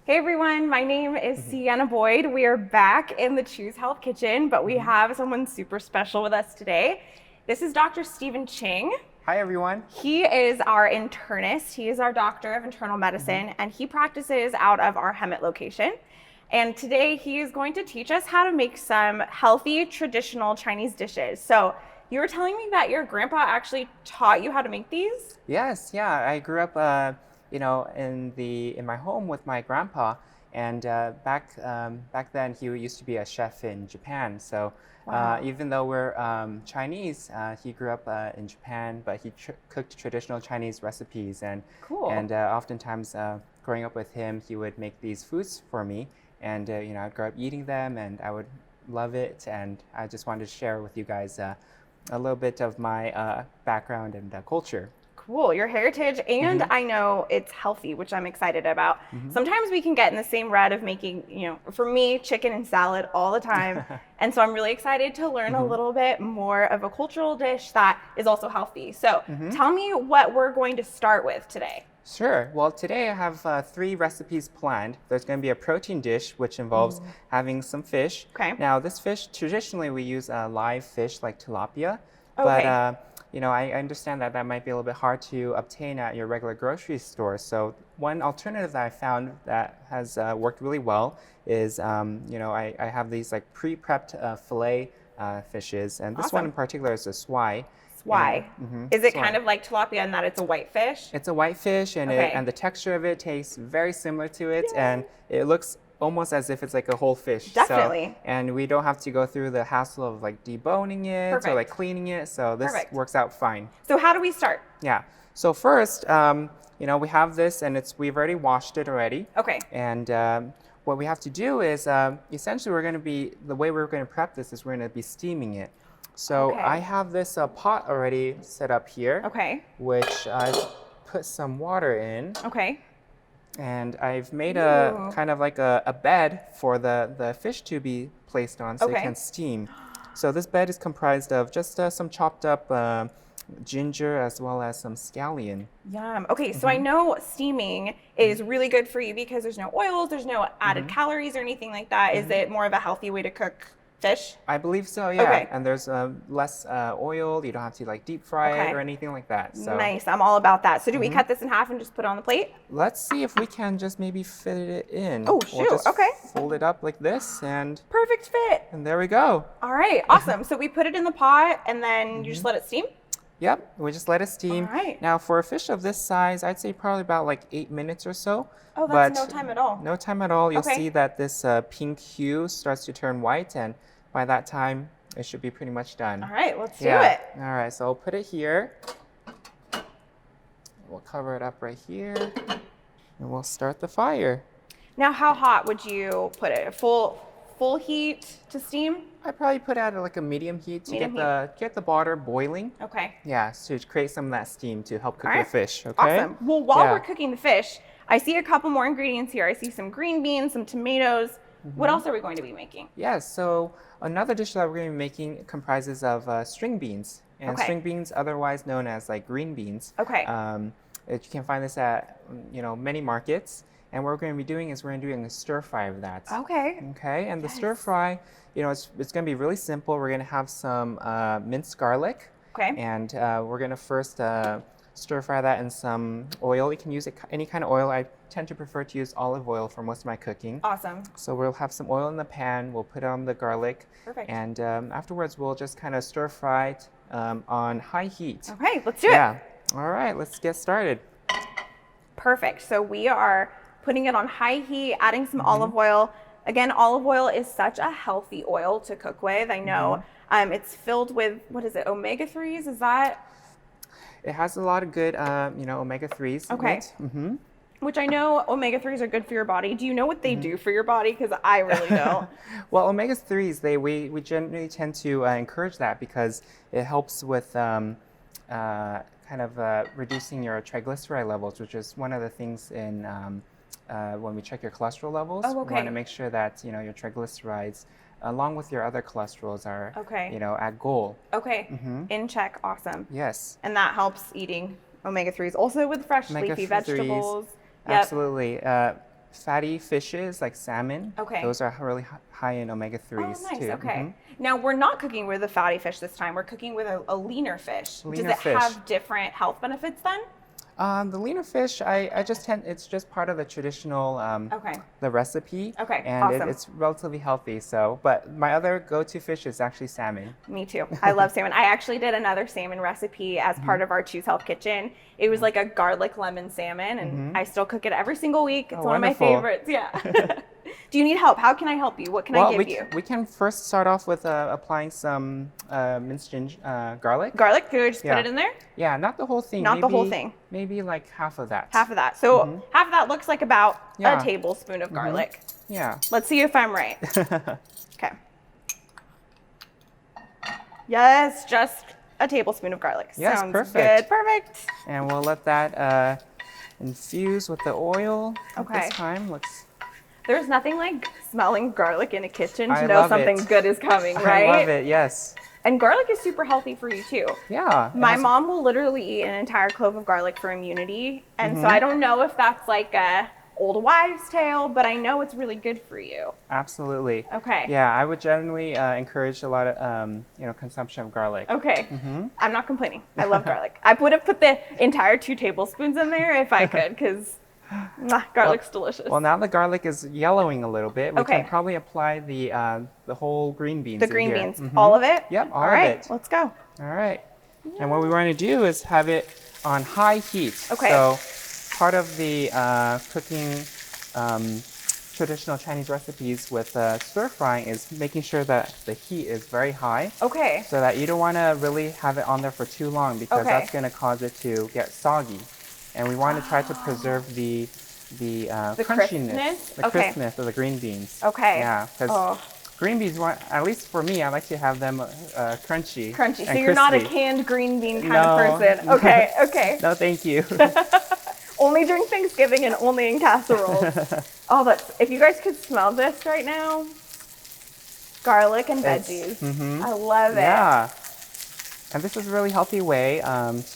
Hey everyone, my name is Sienna Boyd. We are back in the Choose Health Kitchen, but we have someone super special with us today. This is Dr. Stephen Ching. Hi, everyone. He is our internist. He is our doctor of internal medicine, and he practices out of our Hemet location. And today he is going to teach us how to make some healthy, traditional Chinese dishes. So you were telling me that your grandpa actually taught you how to make these? Yes, yeah, I grew up, in my home with my grandpa, and back then he used to be a chef in Japan. So Wow. even though we're Chinese, he grew up in Japan, but he cooked traditional Chinese recipes, Cool. and oftentimes growing up with him, he would make these foods for me, and I'd grow up eating them, and I would love it, and I just wanted to share with you guys a little bit of my background and culture. Cool, your heritage, and I know it's healthy, which I'm excited about. Sometimes we can get in the same rut of making, for me, chicken and salad all the time. And so I'm really excited to learn a little bit more of a cultural dish that is also healthy. So tell me what we're going to start with today. Sure. Well, today I have 3 recipes planned. There's going to be a protein dish, which involves having some fish. Okay. Now, this fish, traditionally we use live fish like tilapia, Okay. but I understand that that might be a little bit hard to obtain at your regular grocery store. So one alternative that I found that has worked really well is, I have these like pre-prepped fillet fishes, and this one Awesome. in particular is a swai. Why? And, Is it swai. kind of like tilapia in that it's a white fish? It's a white fish, and Okay. and the texture of it tastes very similar to it, Yay. and it looks almost as if it's like a whole fish. Definitely. And we don't have to go through the hassle of like deboning it Perfect. or like cleaning it. So this Perfect. works out fine. So how do we start? Yeah. So first, we have this, and we've already washed it already. Okay. And what we have to do is essentially the way we're going to prep this is we're going to be steaming it. So Okay. I have this pot already set up here, Okay. which I've put some water in, Okay. and I've made Ooh. a kind of like a bed for the fish to be placed on so it Okay. can steam. So this bed is comprised of just some chopped up ginger as well as some scallion. Yum. Okay, so I know steaming is really good for you because there's no oils, there's no added calories or anything like that. Is it more of a healthy way to cook fish? I believe so, yeah. Okay. And there's less oil. You don't have to like deep fry Okay. it or anything like that. So Nice. I'm all about that. So do we cut this in half and just put it on the plate? let's see if we can just maybe fit it in. Oh, We'll shoot. just Okay. fold it up like this, and Perfect fit. there we go. All right, awesome. So we put it in the pot and then you just let it steam? Yep, we just let it steam. All right. Now, for a fish of this size, I'd say probably about like 8 minutes or so. Oh, that's But no time at all. no time at all. You'll Okay. see that this pink hue starts to turn white, and by that time, it should be pretty much done. All right, let's do Yeah. it. All right, so I'll put it here. We'll cover it up right here, and we'll start the fire. Now, how hot would you put it? Full heat to steam? I probably put it at like a medium heat to Medium get the water boiling. Okay. Yeah, to create some of that steam to help cook All the right. fish. Okay. Awesome. Well, while Yeah. we're cooking the fish, I see a couple more ingredients here. I see some green beans, some tomatoes. What else are we going to be making? Yes, so another dish that we're going to be making comprises of string beans. And Okay. string beans, otherwise known as like green beans. Okay. You can find this at many markets. And what we're going to be doing is we're going to be doing a stir fry of that. Okay. Okay, and the stir fry, it's going to be really simple. We're going to have some minced garlic. Okay. And we're going to first stir fry that in some oil. You can use any kind of oil. I tend to prefer to use olive oil for most of my cooking. Awesome. So we'll have some oil in the pan. We'll put on the garlic. Perfect. And afterwards, we'll just kind of stir fry it on high heat. Okay, let's do it. Yeah. All right, let's get started. Perfect. So we are putting it on high heat, adding some olive oil. Again, olive oil is such a healthy oil to cook with. I know it's filled with, what is it, omega-3s? Is that? It has a lot of good, omega-3s. Okay. In it. Which I know omega-3s are good for your body. Do you know what they do for your body? Because I really don't. Well, omega-3s, we generally tend to encourage that because it helps with reducing your triglyceride levels, which is one of the things in when we check your cholesterol levels. Oh, okay. We want to make sure that your triglycerides, along with your other cholesterols, are Okay. at goal. Okay, in check, awesome. Yes. And that helps eating omega-3s. Also with fresh leafy Omega-3s, vegetables. Yep. Absolutely. fatty fishes like salmon. Okay. Those are really high in omega-3s Oh, nice. too. Okay. Now we're not cooking with a fatty fish this time. We're cooking with a leaner fish. Leaner Does it fish. have different health benefits then? The leaner fish, it's just part of the traditional, Okay. the recipe. Okay, And awesome. it's relatively healthy. So, but my other go-to fish is actually salmon. Me too. I love salmon. I actually did another salmon recipe as part of our Choose Health Kitchen. It was like a garlic lemon salmon, and I still cook it every single week. It's one wonderful. of my favorites. Yeah. Do you need help? How can I help you? What can I give you? We can first start off with applying some minced garlic. Garlic? Could I just put Yeah. it in there? Yeah, not the whole thing. Not the whole thing. Maybe like half of that. Half of that. So half of that looks like about Yeah. a tablespoon of garlic. Yeah. Let's see if I'm right. Okay. Yes, just a tablespoon of garlic. Yes, Sounds perfect. good. Perfect. And we'll let that infuse with the oil at Okay. this time. Let's. There's nothing like smelling garlic in a kitchen to I know love something it. good is coming, right? I love it. Yes. And garlic is super healthy for you too. Yeah. it My has- mom will literally eat an entire clove of garlic for immunity. And so I don't know if that's like a old wives' tale, but I know it's really good for you. Absolutely. Okay. Yeah, I would generally encourage a lot of consumption of garlic. Okay. I'm not complaining. I love garlic. I would have put the entire 2 tablespoons in there if I could, because garlic's delicious. Well, now the garlic is yellowing a little bit. We Okay. can probably apply the whole green beans. The in green here. beans, all of it? Yep, all All of right, it. let's go. All right. And what we want to do is have it on high heat. Okay. So part of the cooking traditional Chinese recipes with stir frying is making sure that the heat is very high. Okay. So that you don't want to really have it on there for too long because Okay. that's going to cause it to get soggy. And we want to try to preserve the crunchiness, crispness? the Okay. crispness of the green beans. Okay. Yeah, because Oh. green beans, at least for me, I like to have them crunchy. Crunchy. So and you're not a crispy. canned green bean kind No. of person. Okay, okay. No, thank you. Only during Thanksgiving and only in casseroles. Oh, if you guys could smell this right now. Garlic and veggies. I love it. Yeah. And this is a really healthy way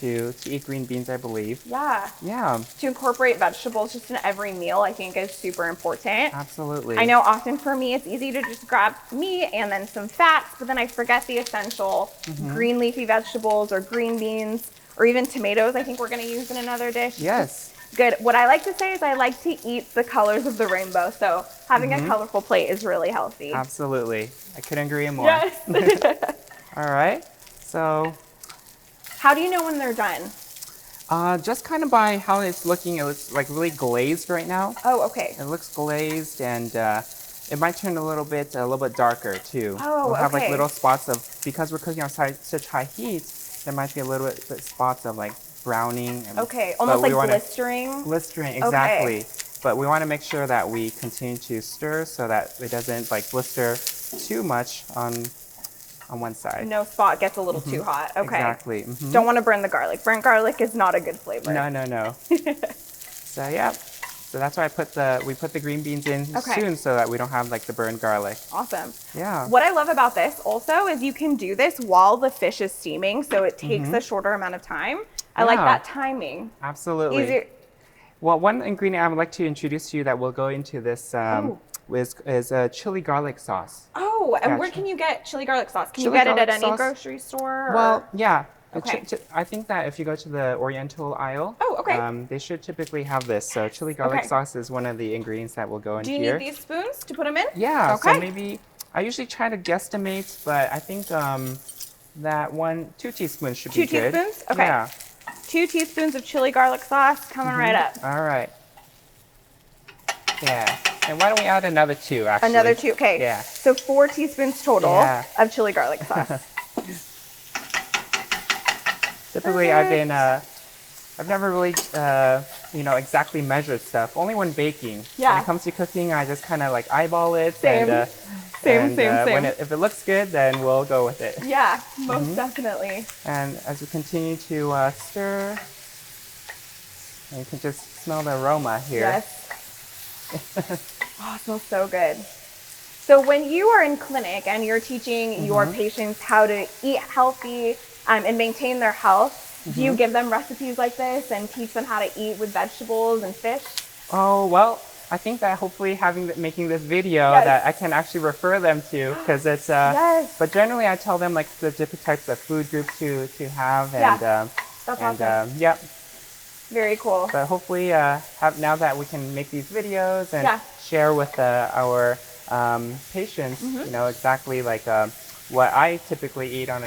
to eat green beans, I believe. Yeah. Yeah, To incorporate vegetables just in every meal, I think is super important. absolutely. I know often for me, it's easy to just grab meat and then some fats, but then I forget the essential green leafy vegetables or green beans or even tomatoes. I think we're going to use in another dish. Yes. Good. What I like to say is I like to eat the colors of the rainbow. So having a colorful plate is really healthy. Absolutely. I couldn't agree more. Yes. All right. So How do you know when they're done? just kind of by how it's looking, it looks like really glazed right now. Oh, okay. It looks glazed and it might turn a little bit darker too. Oh, we'll have like okay. little spots of, because we're cooking on such high heat, there might be a little bit spots of like browning. And, Okay. but Almost we like wanna- blistering. Blistering, exactly. But we want to make sure that we continue to stir so that it doesn't like blister too much on one side. No spot gets a little too hot. Okay. Exactly. Don't want to burn the garlic. Burnt garlic is not a good flavor. No. So yeah. So that's why we put the green beans in Okay. soon so that we don't have like the burned garlic. Awesome. Yeah. What I love about this also is you can do this while the fish is steaming, so it takes a shorter amount of time. I like Yeah. that timing. Absolutely. Easier. Well, one ingredient I would like to introduce to you that will go into this is chili garlic sauce. Oh, and where Gotcha. can you get chili garlic sauce? Can you Chili get it at garlic any sauce? grocery store? Well, yeah. Okay. I think that if you go to the Oriental aisle, Oh, okay. they should typically have this. So chili garlic Okay. sauce is one of the ingredients that will go in Do you here. need these spoons to put them in? Yeah, Okay. so maybe I usually try to guesstimate, but I think that 2 teaspoons should be 2 good. teaspoons? Okay. Yeah. 2 teaspoons of chili garlic sauce coming right up. All right. Yeah. And why don't we add another 2 actually? Another 2. Okay. Yeah. So 4 teaspoons total Yeah. of chili garlic sauce. Typically, I've never really, exactly measured stuff. Only when baking. Yeah. When it comes to cooking, I just kind of like eyeball it. Same. And, Same. if it looks good, then we'll go with it. Yeah, most definitely. And as we continue to stir, you can just smell the aroma here. Yes. Oh, it smells so good. So when you are in clinic and you're teaching your patients how to eat healthy and maintain their health, do you give them recipes like this and teach them how to eat with vegetables and fish? Oh, well, I think that hopefully making this video Yes. that I can actually refer them to, because it's Yes. but generally I tell them like the different types of food groups to have, Yeah. and That's and awesome. yep. Very cool. But hopefully now that we can make these videos and Yeah. share with our patients, you know, exactly like what I typically eat on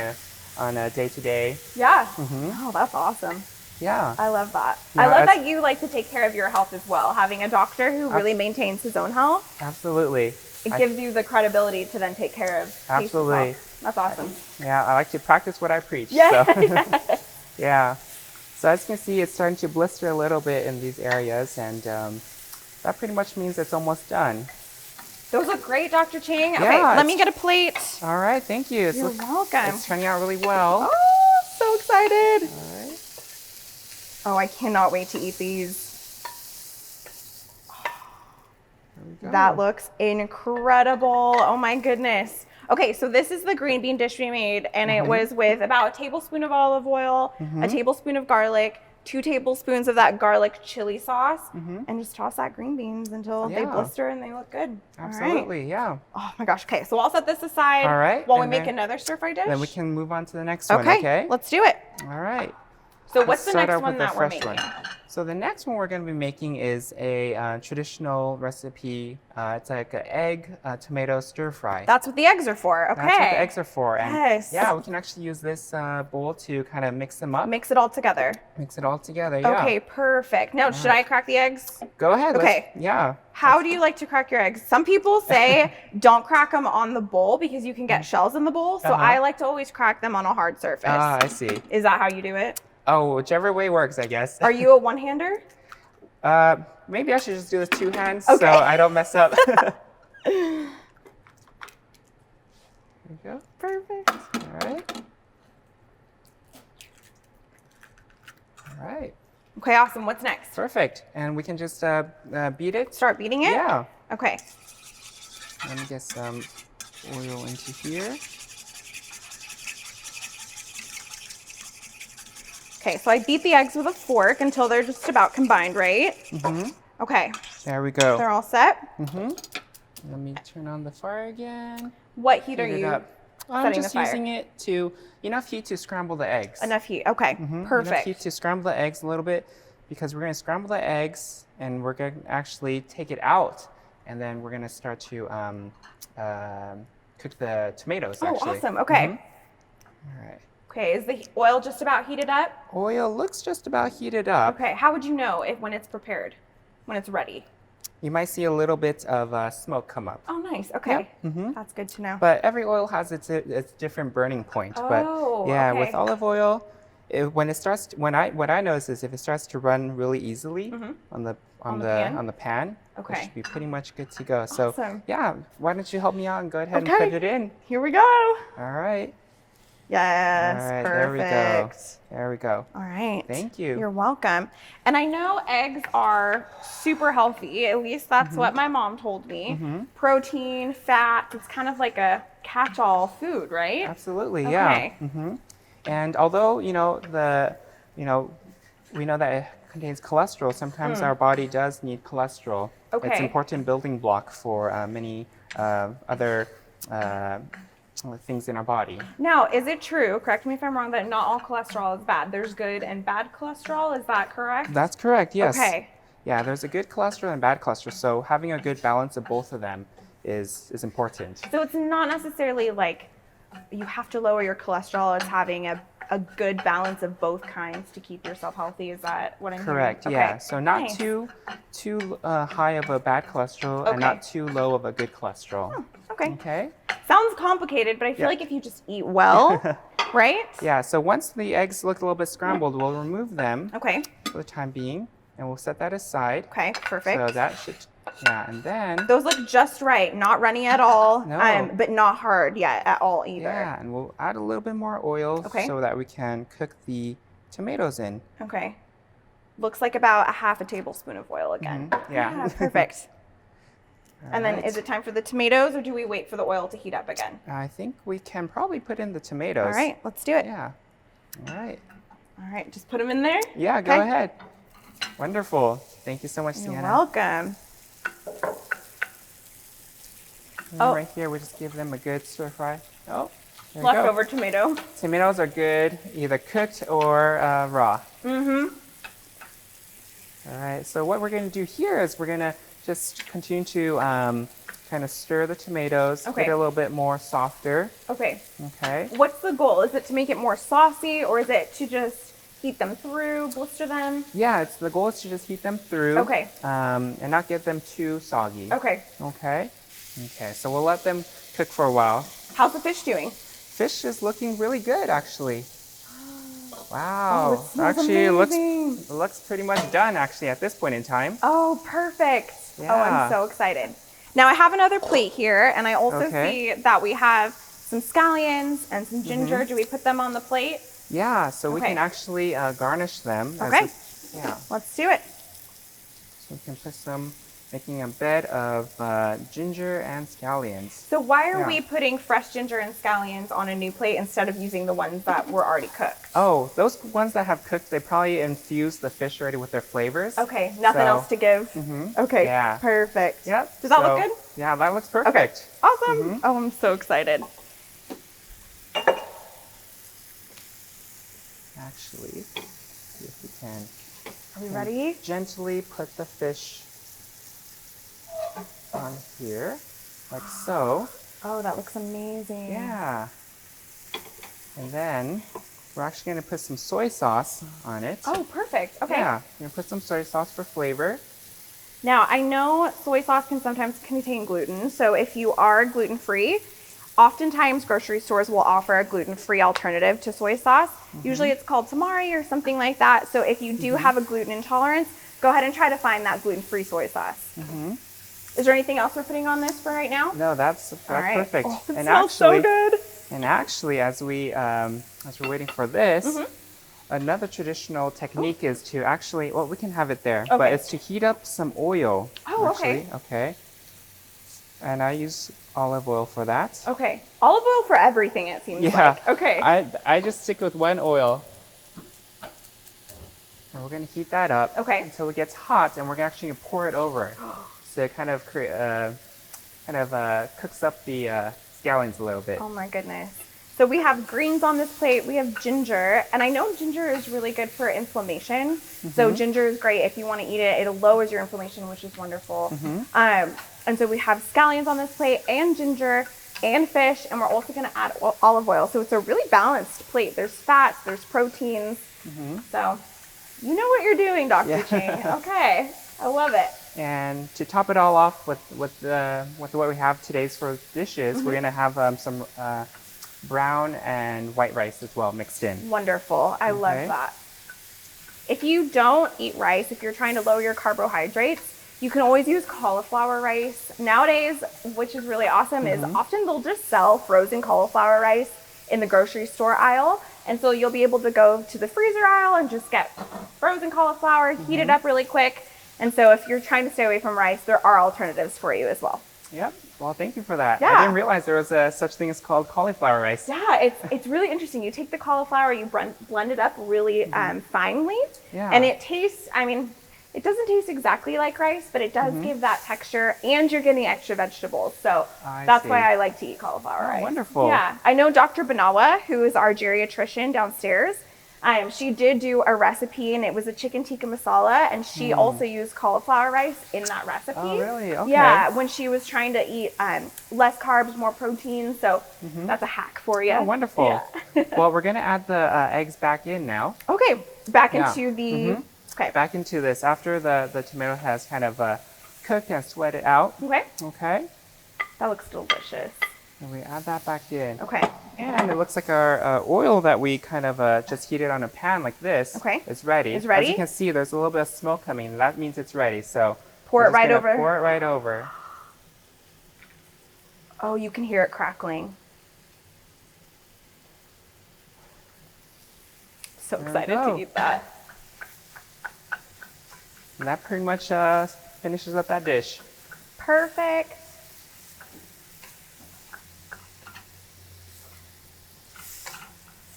a day-to-day. Yeah. Oh, that's awesome. Yeah. I love that. Yeah, I love as- that you like to take care of your health as well. Having a doctor who really maintains his own health, Absolutely. it gives you the credibility to then take care of patients' Absolutely. health. That's awesome. Yeah, I like to practice what I preach. Yeah. So. Yeah. So as you can see, it's starting to blister a little bit in these areas, and that pretty much means it's almost done. Those look great, Dr. Ching. Okay, Yeah, let me get a plate. All right, thank you. You're welcome. It's turning out really well. Oh, so excited. All right. Oh, I cannot wait to eat these. There we go. That looks incredible. Oh my goodness. Okay, so this is the green bean dish we made, and it was with about a tablespoon of olive oil, a tablespoon of garlic, 2 tablespoons of that garlic chili sauce, and just toss that green beans until they blister and they look good. Absolutely, yeah. Oh my gosh. Okay, so I'll set this aside All right, while we and make then- another stir fry dish. Then we can move on to the next one, Okay, okay? let's do it. All right. So what's the Let's start next out one with the that we're fresh making? one. So the next one we're going to be making is a traditional recipe. It's like an egg tomato stir fry. That's what the eggs are for. Okay. That's what the eggs are for. And Yes. yeah, we can actually use this bowl to kind of mix them up. Mix it all together. Mix it all together, yeah. Okay, perfect. Now, should I crack the eggs? Go ahead. Okay. Yeah. How do you like to crack your eggs? Some people say don't crack them on the bowl because you can get shells in the bowl. So I like to always crack them on a hard surface. Ah, I see. Is that how you do it? Oh, whichever way works, I guess. Are you a one-hander? Maybe I should just do this 2 hands Okay. so I don't mess up. There you go. Perfect. All right. All right. Okay, awesome. What's next? Perfect. And we can just beat it. Start beating it? Yeah. Okay. Let me get some oil into here. Okay, so I beat the eggs with a fork until they're just about combined, right? Okay, There we go. they're all set. Let me turn on the fire again. What heat are Heat it you? up. I'm setting the just fire? using it to enough heat to scramble the eggs. Enough heat. Okay, Enough perfect. heat to scramble the eggs a little bit, because we're going to scramble the eggs and we're going to actually take it out, and then we're going to start to cook the tomatoes. Oh, actually. awesome. Okay. All right. Okay, is the oil just about heated up? Oil looks just about heated up. Okay, how would you know when it's prepared, when it's ready? You might see a little bit of smoke come up. Oh, nice. Okay, that's good to know. But every oil has its different burning point. Oh, but yeah, with okay. olive oil, what I notice is if it starts to run really easily on the pan, Okay. it should be pretty much good to go. So Awesome. yeah, why don't you help me out and go ahead Okay. and put it in? Here we go. All right. Yes, All right, perfect. There we go. All right. Thank you. You're welcome. And I know eggs are super healthy. At least that's what my mom told me. Protein, fat, it's kind of like a catch-all food, right? Absolutely, Okay. yeah. And although we know that it contains cholesterol, sometimes our body does need cholesterol. It's Okay. an important building block for many other things in our body. Now, is it true, correct me if I'm wrong, that not all cholesterol is bad? There's good and bad cholesterol, is that correct? That's correct, yes. Okay. Yeah, there's a good cholesterol and bad cholesterol, so having a good balance of both of them is important. So it's not necessarily like you have to lower your cholesterol, it's having a good balance of both kinds to keep yourself healthy. Is that what I'm hearing? Correct, Okay. yeah. So not Nice. too high of a bad cholesterol and Okay. not too low of a good cholesterol. Okay. Okay? Sounds complicated, but I feel Yeah. like if you just eat well, right? Yeah, so once the eggs look a little bit scrambled, we'll remove them Okay. for the time being, and we'll set that aside. Okay, perfect. So that should, yeah, and then, Those look just right, not runny at all, No. but not hard yet at all either. yeah, and we'll add a little bit more oil Okay. so that we can cook the tomatoes in. Okay. Looks like about a half a tablespoon of oil again. Yeah. Perfect. And then Alright. is it time for the tomatoes or do we wait for the oil to heat up again? I think we can probably put in the tomatoes. All right, let's do it. Yeah. All right. All right, just put them in there. Yeah, go Okay. ahead. Wonderful. Thank you so much, You're Sienna. welcome. And then Oh. right here, we just give them a good stir fry. Oh, there we go. Leftover tomato. Tomatoes are good, either cooked or raw. Mm-hmm. All right, so what we're going to do here is we're going to just continue to kind of stir the tomatoes, Okay. get it a little bit more softer. Okay. Okay. What's the goal? Is it to make it more saucy, or is it to just heat them through, blister them? Yeah, the goal is to just heat them through. Okay. And not get them too soggy. Okay. Okay. Okay, so we'll let them cook for a while. How's the fish doing? Fish is looking really good, actually. Oh, Wow. it smells Actually, amazing. it looks pretty much done, actually, at this point in time. Oh, perfect. Yeah. Oh, I'm so excited. Now I have another plate here, and I also Okay. see that we have some scallions and some ginger. Do we put them on the plate? Yeah, so we Okay. can actually garnish them. Okay. Yeah. Let's do it. So we can put some, making a bed of ginger and scallions. So why are Yeah. we putting fresh ginger and scallions on a new plate instead of using the ones that were already cooked? Oh, those ones that have cooked, they probably infused the fish already with their flavors. Okay, nothing So- else to give? Okay, Yeah. perfect. Yep. Does that look so- good? Yeah, that looks Okay, perfect. awesome. Oh, I'm so excited. Actually, see if we can Are we ready? gently put the fish on here, like so. Oh, that looks amazing. Yeah. And then we're actually going to put some soy sauce on it. Oh, perfect. Okay. Yeah, we're going to put some soy sauce for flavor. Now, I know soy sauce can sometimes contain gluten, so if you are gluten-free, oftentimes grocery stores will offer a gluten-free alternative to soy sauce. Usually it's called tamari or something like that, so if you do have a gluten intolerance, go ahead and try to find that gluten-free soy sauce. Is there anything else we're putting on this for right now? No, that's All right. perfect. Oh, it and smells actually, so good. And actually, as we're waiting for this, another traditional technique is to actually, well, we can have it there, but Okay. it's to heat up some oil. Oh, actually. Okay. And I use olive oil for that. Okay. Olive oil for everything, it seems Yeah. like. Okay. I just stick with one oil. And we're going to heat that up Okay. until it gets hot, and we're actually going to pour it over it. So it kind of cooks up the scallions a little bit. Oh my goodness. So we have greens on this plate, we have ginger, and I know ginger is really good for inflammation. So ginger is great if you want to eat it. It lowers your inflammation, which is wonderful. And so we have scallions on this plate and ginger and fish, and we're also going to add olive oil. So it's a really balanced plate. There's fats, there's proteins. So you know what you're doing, Dr. Yeah. Ching. Okay, I love it. And to top it all off with what we have today's for dishes, we're gonna have some brown and white rice as well mixed in. Wonderful. I love Okay. that. If you don't eat rice, if you're trying to lower your carbohydrates, you can always use cauliflower rice. Nowadays, which is really awesome, is often they'll just sell frozen cauliflower rice in the grocery store aisle. And so you'll be able to go to the freezer aisle and just get frozen cauliflower, heat it up really quick. And so if you're trying to stay away from rice, there are alternatives for you as well. Yep. Well, thank you for that. Yeah. I didn't realize there was such thing as called cauliflower rice. Yeah, it's really interesting. You take the cauliflower, you blend it up really finely, Yeah. and it tastes, I mean, it doesn't taste exactly like rice, but it does give that texture, and you're getting extra vegetables. So I that's see. why I like to eat cauliflower rice. Wonderful. Yeah, I know Dr. Banawa, who is our geriatrician downstairs, she did do a recipe, and it was a chicken tikka masala, and she also used cauliflower rice in that recipe. Oh, really? Okay. Yeah, when she was trying to eat less carbs, more protein. So that's a hack for you. Oh, wonderful. Yeah. Well, we're gonna add the eggs back in now. Okay, back Yeah. into the. Okay. Back into this after the tomato has kind of cooked and sweated out. Okay. Okay. That looks delicious. And we add that back in. Okay. And it looks like our oil that we kind of just heated on a pan like this is ready. Is ready? As you can see, there's a little bit of smoke coming. That means it's ready. So Pour we're it just right gonna over. Pour it right over. Oh, you can hear it crackling. So There we excited go. to eat that. And that pretty much finishes up that dish. Perfect.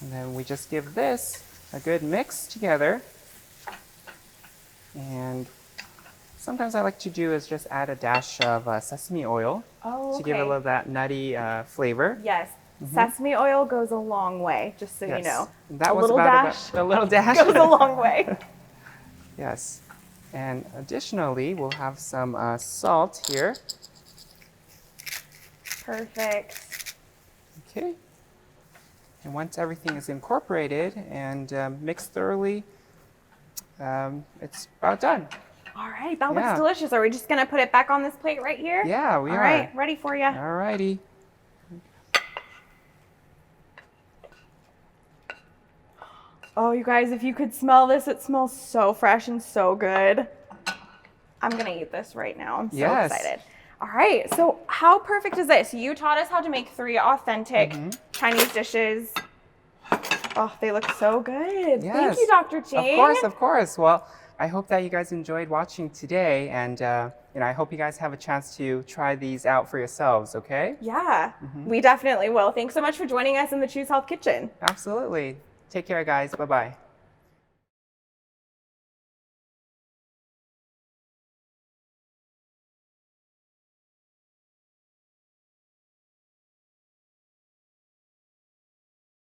And then we just give this a good mix together. And sometimes I like to do is just add a dash of sesame oil Oh, to give it a okay. little that nutty flavor. Yes. Sesame oil goes a long way, just so you Yes, know. and that A was little about dash a little dash. goes a long way. Yes, and additionally, we'll have some salt here. Perfect. Okay. And once everything is incorporated and mixed thoroughly, it's about done. All right, that looks Yeah. delicious. Are we just gonna put it back on this plate right here? Yeah, we All are. right, ready for you. All righty. Oh, you guys, if you could smell this, it smells so fresh and so good. I'm gonna eat this right now. I'm so Yes. excited. All right, so how perfect is this? You taught us how to make 3 authentic Chinese dishes. Oh, they look so good. Thank you, Yes. Dr. Ching. Of course, of course. Well, I hope that you guys enjoyed watching today, and I hope you guys have a chance to try these out for yourselves. Okay? Yeah, we definitely will. Thanks so much for joining us in the Choose Health Kitchen. Absolutely. Take care, guys. Bye bye.